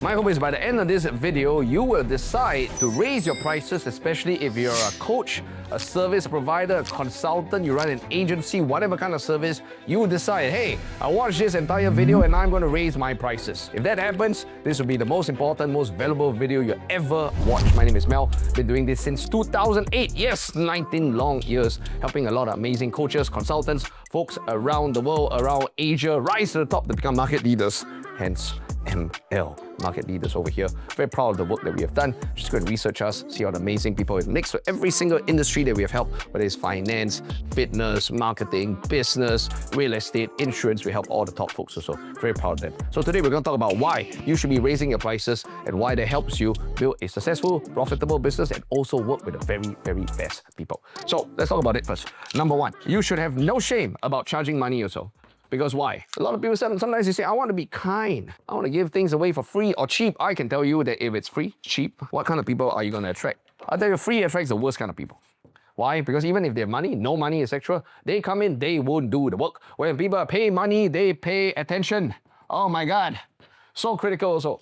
My hope is by the end of this video, you will decide to raise your prices, especially if you're a coach, a service provider, a consultant, you run an agency, whatever kind of service, you will decide, hey, I watched this entire video and I'm going to raise my prices. If that happens, this will be the most important, most valuable video you ever watch. My name is Mel. Been doing this since 2008. Yes, 19 long years, helping a lot of amazing coaches, consultants, folks around the world, around Asia, rise to the top to become market leaders. Hence, ML, market leaders over here. Very proud of the work that we have done. Just go and research us, see all the amazing people next to every single industry that we have helped, whether it's finance, fitness, marketing, business, real estate, insurance. We help all the top folks also. Very proud of them. So today we're going to talk about why you should be raising your prices and why that helps you build a successful, profitable business and also work with the very, very best people. So let's talk about it first. Number one, you should have no shame about charging money also. Because why? A lot of people sometimes they say, I want to be kind. I want to give things away for free or cheap. I can tell you that if it's free, cheap, what kind of people are you going to attract? I'll tell you, free attracts the worst kind of people. Why? Because even if they have money, no money, etc., they come in, they won't do the work. When people pay money, they pay attention. Oh my God. So critical also.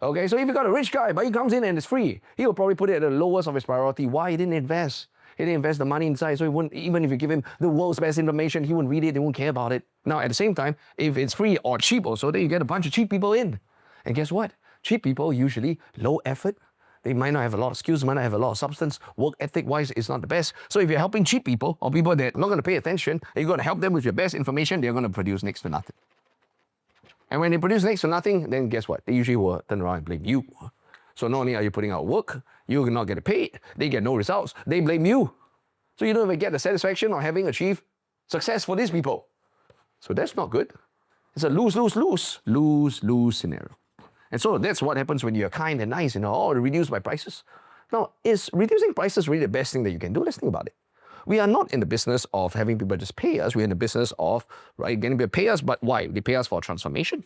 Okay, so if you got a rich guy, but he comes in and it's free, he will probably put it at the lowest of his priority. Why? He didn't invest. He didn't invest the money inside, so he wouldn't, even if you give him the world's best information, he won't read it, he won't care about it. Now, at the same time, if it's free or cheap also, then you get a bunch of cheap people in. And guess what? Cheap people usually low effort. They might not have a lot of skills, might not have a lot of substance. Work ethic-wise, it's not the best. So if you're helping cheap people or people that are not going to pay attention, and you're going to help them with your best information, they're going to produce next to nothing. And when they produce next to nothing, then guess what? They usually will turn around and blame you. So not only are you putting out work, you're not getting paid, they get no results, they blame you. So you don't even get the satisfaction of having achieved success for these people. So that's not good. It's a lose-lose scenario. And so that's what happens when you're kind and nice, reduce my prices. Now, is reducing prices really the best thing that you can do? Let's think about it. We are not in the business of having people just pay us. We're in the business of, getting people to pay us, but why? They pay us for transformation.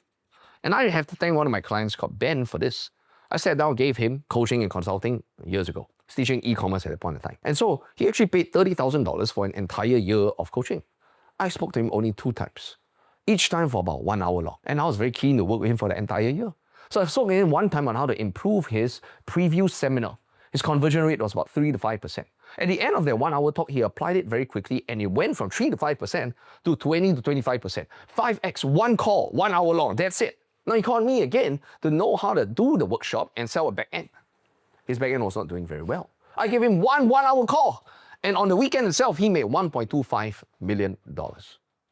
And I have to thank one of my clients called Ben for this. I sat down, gave him coaching and consulting years ago. He's teaching e-commerce at that point in time. And so he actually paid $30,000 for an entire year of coaching. I spoke to him only 2 times, each time for about 1 hour long. And I was very keen to work with him for the entire year. So I spoke to him one time on how to improve his preview seminar. His conversion rate was about 3 to 5%. At the end of that 1 hour talk, he applied it very quickly and it went from 3 to 5% to 20 to 25%. 5x, one call, 1 hour long, that's it. Now he called me again to know how to do the workshop and sell a back end. His back end was not doing very well. I gave him one hour call. And on the weekend itself, he made $1.25 million.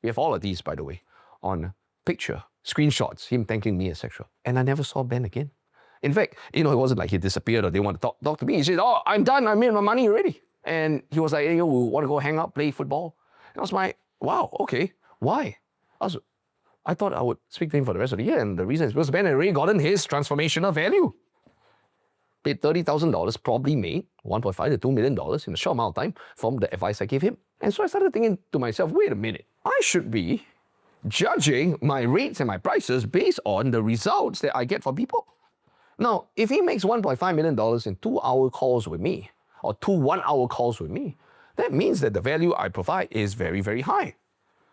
We have all of these, by the way, on picture, screenshots, him thanking me, etc. And I never saw Ben again. In fact, it wasn't like he disappeared or they want to talk to me. He said, oh, I'm done, I made my money already. And he was like, hey, we want to go hang out, play football. And I was like, wow, okay, why? I thought I would speak to him for the rest of the year, and the reason is because Ben had already gotten his transformational value. Paid $30,000, probably made $1.5 to $2 million in a short amount of time from the advice I gave him. And so I started thinking to myself, wait a minute, I should be judging my rates and my prices based on the results that I get from people. Now, if he makes $1.5 million in 2-hour calls with me, or 2 1-hour calls with me, that means that the value I provide is very, very high.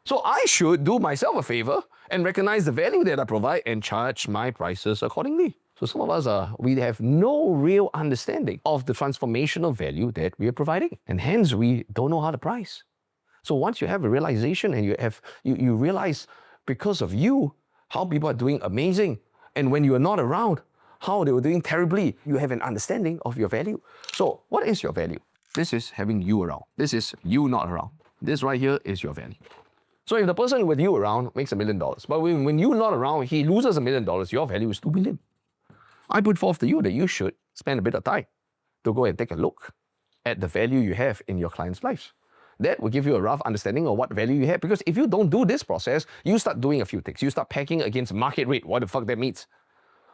So I should do myself a favor and recognize the value that I provide and charge my prices accordingly. So some of us we have no real understanding of the transformational value that we are providing. And hence we don't know how to price. So once you have a realization and you realize because of you, how people are doing amazing. And when you are not around, how they were doing terribly, you have an understanding of your value. So what is your value? This is having you around. This is you not around. This right here is your value. So if the person with you around makes $1 million, but when you're not around, he loses $1 million, your value is $2 million. I put forth to you that you should spend a bit of time to go and take a look at the value you have in your client's lives. That will give you a rough understanding of what value you have. Because if you don't do this process, you start doing a few things. You start pegging against market rate, what the fuck that means.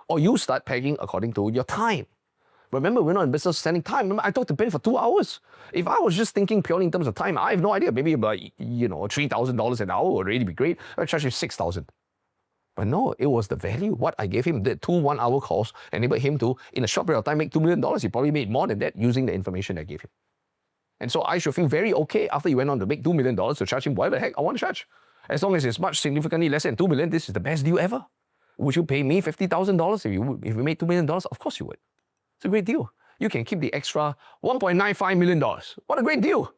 Or you start pegging according to your time. Remember, we're not in business selling time. Remember, I talked to Ben for 2 hours. If I was just thinking purely in terms of time, I have no idea. Maybe about, $3,000 an hour would really be great. I'd charge him $6,000. But no, it was the value. What I gave him, the 2 1-hour calls, enabled him to, in a short period of time, make $2 million. He probably made more than that using the information I gave him. And so I should feel very okay after he went on to make $2 million to charge him whatever the heck I want to charge. As long as it's much significantly less than $2 million, this is the best deal ever. Would you pay me $50,000 if you made $2 million? Of course you would. It's a great deal. You can keep the extra $1.95 million. What a great deal.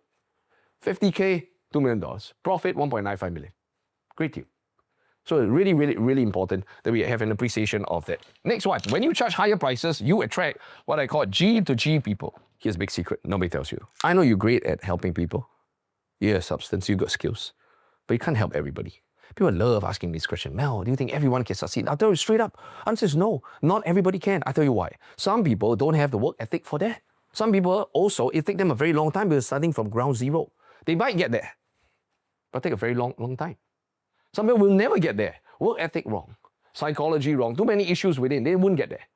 50K, $2 million. Profit, $1.95 million. Great deal. So it's really, really, really important that we have an appreciation of that. Next one, when you charge higher prices, you attract what I call G to G people. Here's a big secret, nobody tells you. I know you're great at helping people. You have substance, you got skills, but you can't help everybody. People love asking this question, Mel, do you think everyone can succeed? I'll tell you straight up, answer is no, not everybody can. I'll tell you why. Some people don't have the work ethic for that. Some people also, it takes them a very long time because starting from ground zero. They might get there, but take a very long time. Some people will never get there. Work ethic wrong, psychology wrong, too many issues within, they wouldn't get there.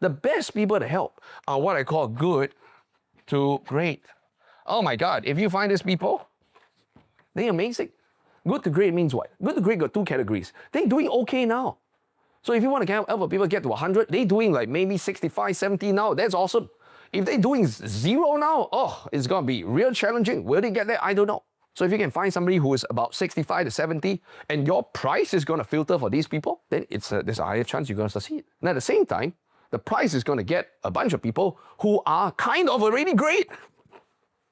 The best people to help are what I call good to great. Oh my God, if you find these people, they're amazing. Good to great means what? Good to great got two categories. They're doing okay now. So if you want to help people get to 100, they're doing like maybe 65, 70 now. That's awesome. If they're doing 0 now, oh, it's going to be real challenging. Will they get there? I don't know. So if you can find somebody who is about 65 to 70 and your price is going to filter for these people, then there's a higher chance you're going to succeed. And at the same time, the price is going to get a bunch of people who are kind of already great.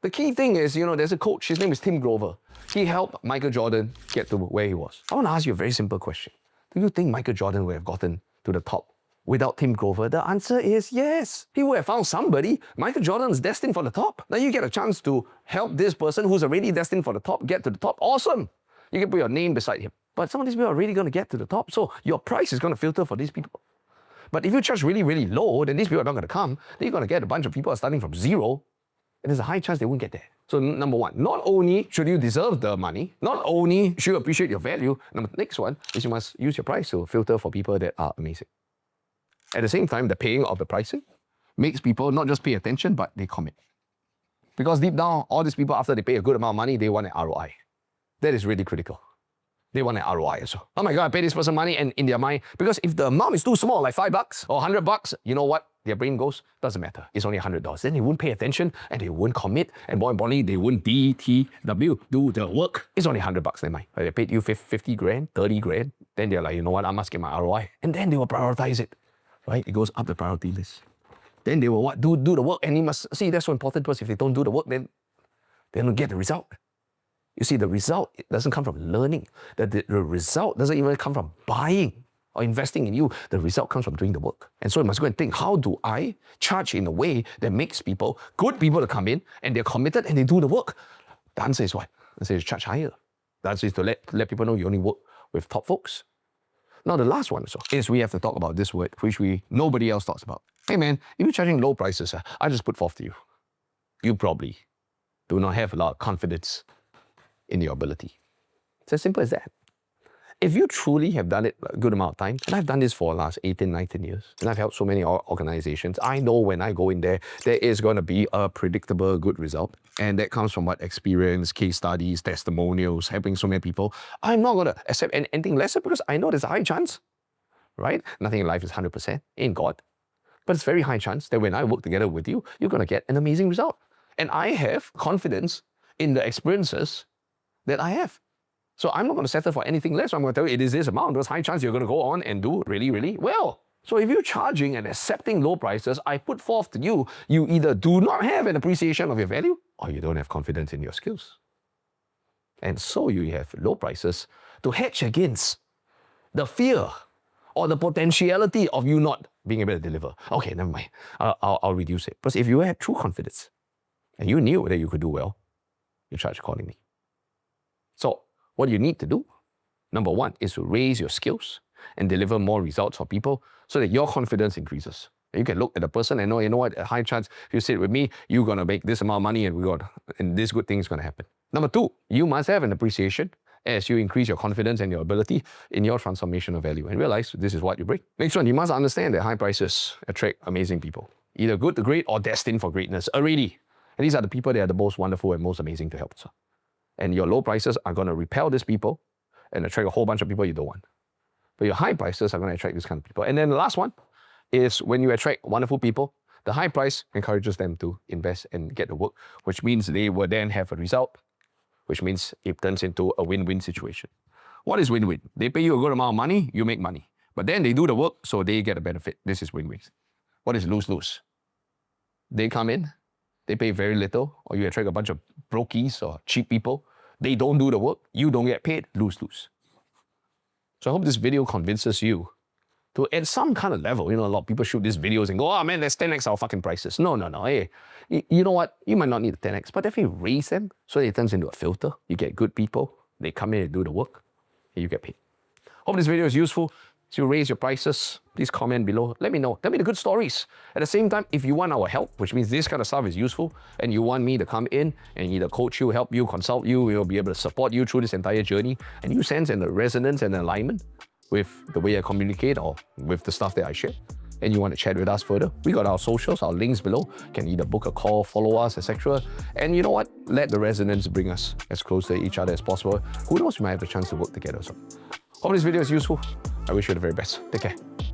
The key thing is, there's a coach, his name is Tim Grover. He helped Michael Jordan get to where he was. I want to ask you a very simple question. Do you think Michael Jordan would have gotten to the top without Tim Grover? The answer is yes. He would have found somebody. Michael Jordan is destined for the top. Now you get a chance to help this person who's already destined for the top get to the top. Awesome. You can put your name beside him. But some of these people are really going to get to the top. So your price is going to filter for these people. But if you charge really, really low, then these people are not going to come. Then you're going to get a bunch of people starting from 0. And there's a high chance they won't get there. So number one, not only should you deserve the money, not only should you appreciate your value, next one is you must use your price to filter for people that are amazing. At the same time, the paying of the pricing makes people not just pay attention, but they commit. Because deep down, all these people, after they pay a good amount of money, they want an ROI. That is really critical. They want an ROI also. Oh my God, I pay this person money, and in their mind, because if the amount is too small, like $5 or $100, you know what? Their brain goes, doesn't matter. It's only $100. Then they won't pay attention and they won't commit. And more importantly, they won't DTW, do the work. It's only $100 they might. But they paid you 50 grand, 30 grand. Then they're like, you know what? I must get my ROI. And then they will prioritize it, right? It goes up the priority list. Then they will what? Do the work. And you must see, that's so important because if they don't do the work, then they don't get the result. You see, the result doesn't come from learning. The result doesn't even come from buying or investing in you. The result comes from doing the work. And so you must go and think, how do I charge in a way that makes people, good people to come in and they're committed and they do the work? The answer is what? The answer is charge higher. The answer is to let people know you only work with top folks. Now the last one also is we have to talk about this word, which nobody else talks about. Hey man, if you're charging low prices, I just put forth to you. You probably do not have a lot of confidence in your ability. It's as simple as that. If you truly have done it a good amount of time, and I've done this for the last 18, 19 years, and I've helped so many organizations, I know when I go in there, there is going to be a predictable good result. And that comes from what? Experience, case studies, testimonials, helping so many people. I'm not going to accept anything lesser because I know there's a high chance, right? Nothing in life is 100% in God. But it's very high chance that when I work together with you, you're going to get an amazing result. And I have confidence in the experiences that I have. So I'm not going to settle for anything less. I'm going to tell you it is this amount. There's high chance you're going to go on and do really, really well. So if you're charging and accepting low prices, I put forth to you, you either do not have an appreciation of your value or you don't have confidence in your skills. And so you have low prices to hedge against the fear or the potentiality of you not being able to deliver. Okay, never mind. I'll reduce it. Because if you had true confidence and you knew that you could do well, you charge accordingly. So what you need to do, number one, is to raise your skills and deliver more results for people so that your confidence increases. And you can look at the person and know, you know what, a high chance, if you sit with me, you're going to make this amount of money and this good thing is going to happen. Number two, you must have an appreciation as you increase your confidence and your ability in your transformational value and realize this is what you bring. Next one, you must understand that high prices attract amazing people, either good to great or destined for greatness already. And these are the people that are the most wonderful and most amazing to help. And your low prices are going to repel these people and attract a whole bunch of people you don't want. But your high prices are going to attract this kind of people. And then the last one is when you attract wonderful people, the high price encourages them to invest and get the work, which means they will then have a result, which means it turns into a win-win situation. What is win-win? They pay you a good amount of money, you make money. But then they do the work, so they get a benefit. This is win-win. What is lose-lose? They come in, they pay very little, or you attract a bunch of brokies or cheap people. They don't do the work, you don't get paid, lose-lose. So I hope this video convinces you to, at some kind of level, a lot of people shoot these videos and go, oh man, there's 10x our fucking prices. No. Hey, you know what? You might not need a 10x, but definitely raise them so it turns into a filter. You get good people, they come in and do the work, and you get paid. Hope this video is useful. So you raise your prices, please comment below. Let me know. Tell me the good stories. At the same time, if you want our help, which means this kind of stuff is useful, and you want me to come in and either coach you, help you, consult you, we'll be able to support you through this entire journey, and you sense and the resonance and the alignment with the way I communicate or with the stuff that I share, and you want to chat with us further, we got our socials, our links below. You can either book a call, follow us, etc. And you know what? Let the resonance bring us as close to each other as possible. Who knows, we might have the chance to work together. So, hope this video is useful. I wish you the very best. Take care.